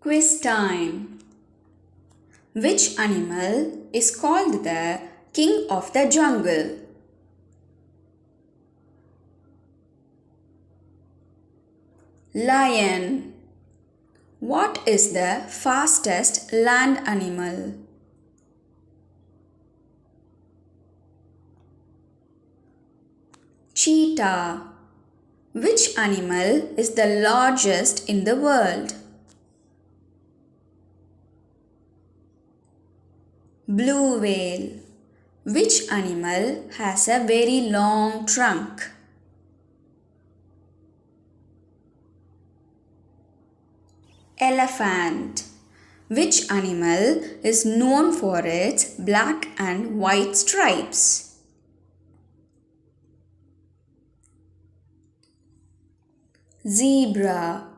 Quiz time. Which animal is called the king of the jungle? Lion. What is the fastest land animal? Cheetah. Which animal is the largest in the world? Blue whale. Which animal has a very long trunk? Elephant. Which animal is known for its black and white stripes? Zebra.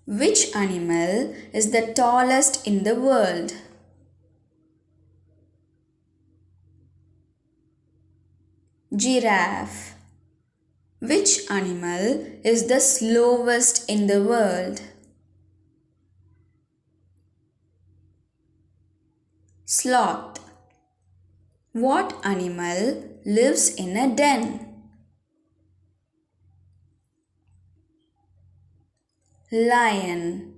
Which animal is the tallest in the world? Giraffe. Which animal is the slowest in the world? Sloth. What animal lives in a den? Lion.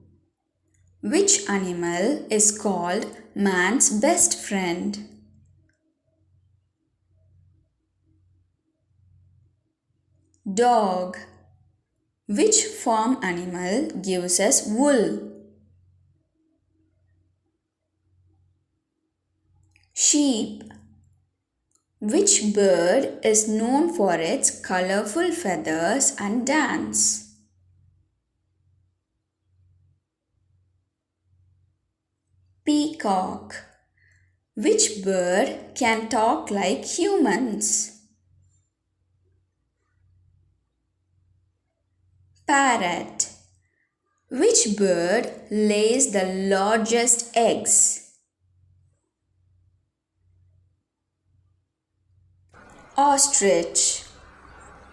Which animal is called man's best friend? Dog. Which farm animal gives us wool? Sheep. Which bird is known for its colorful feathers and dance? Peacock. Which bird can talk like humans? Parrot. Which bird lays the largest eggs? Ostrich.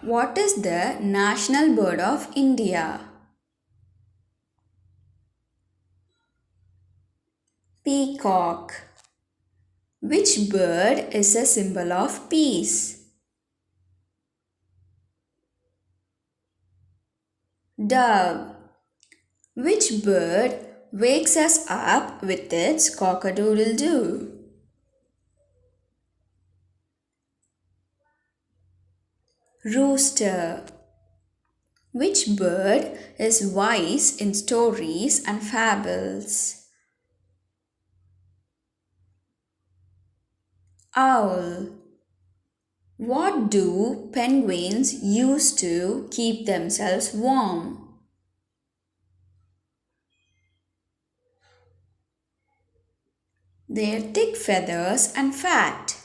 What is the national bird of India? Peacock. Which bird is a symbol of peace? Dove. Which bird wakes us up with its cock-a-doodle-doo? Rooster. Which bird is wise in stories and fables? Owl. What do penguins use to keep themselves warm? Their thick feathers and fat.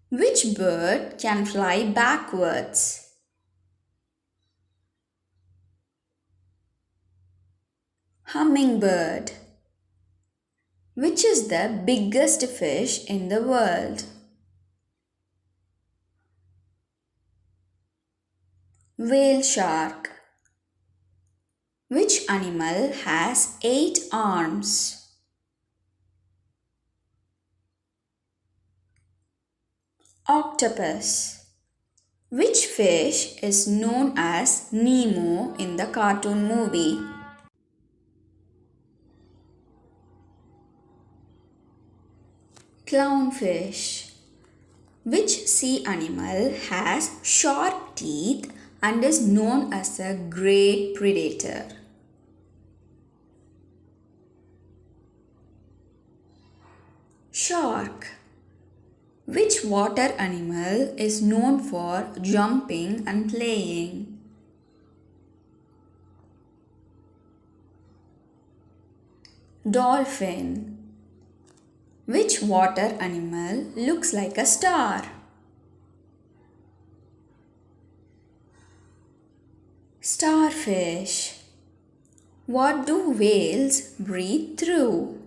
Which bird can fly backwards? Hummingbird. Which is the biggest fish in the world? Whale shark. Which animal has 8 arms? Octopus. Which fish is known as Nemo in the cartoon movie? Clownfish. Which sea animal has sharp teeth and is known as a great predator? Shark. Which water animal is known for jumping and playing? Dolphin. Which water animal looks like a star? Starfish. What do whales breathe through?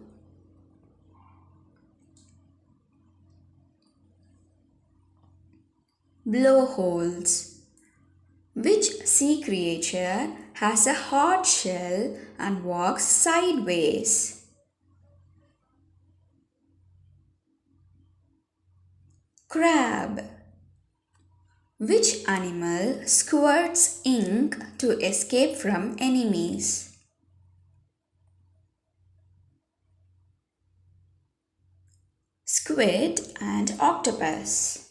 Blowholes. Which sea creature has a hard shell and walks sideways? Crab. Which animal squirts ink to escape from enemies? Squid and octopus.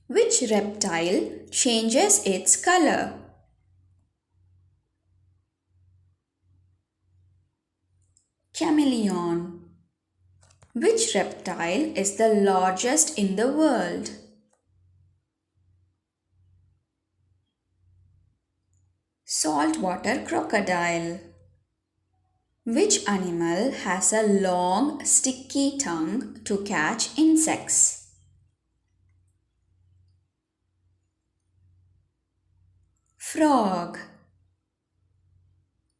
Which reptile changes its color? Chameleon. Which reptile is the largest in the world? Saltwater crocodile. Which animal has a long, sticky tongue to catch insects? Frog.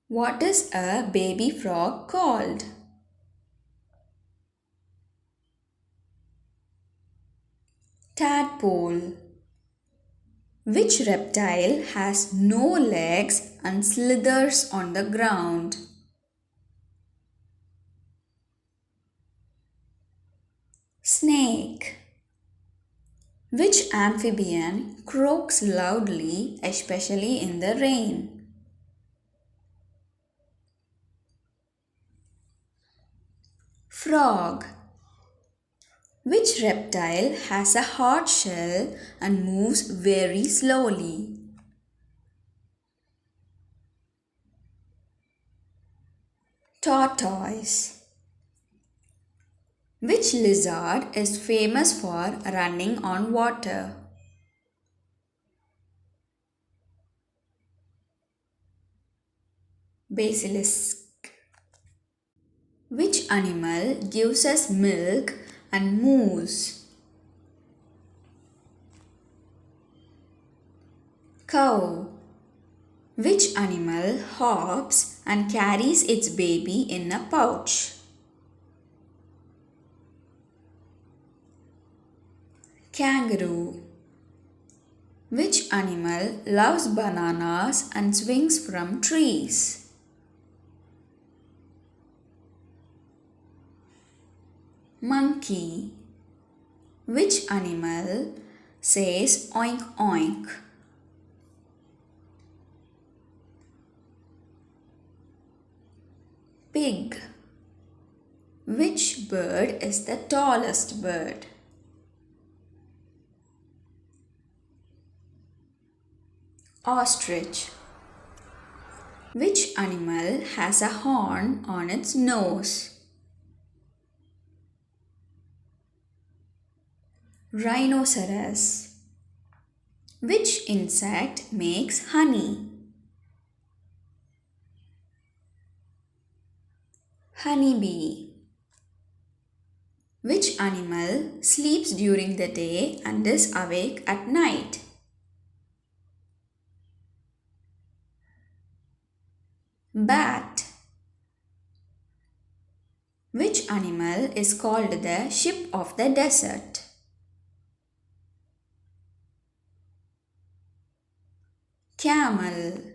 What is a baby frog called? Tadpole. Which reptile has no legs and slithers on the ground? Snake. Which amphibian croaks loudly, especially in the rain? Frog. Which reptile has a hard shell and moves very slowly? Tortoise. Which lizard is famous for running on water? Basilisk. Which animal gives us milk and moves? Cow. Which animal hops and carries its baby in a pouch? Kangaroo. Which animal loves bananas and swings from trees? Monkey. Which animal says oink oink? Pig. Which bird is the tallest bird? Ostrich. Which animal has a horn on its nose? Rhinoceros. Which insect makes honey? Honeybee. Which animal sleeps during the day and is awake at night? Bat. Which animal is called the ship of the desert? Camel.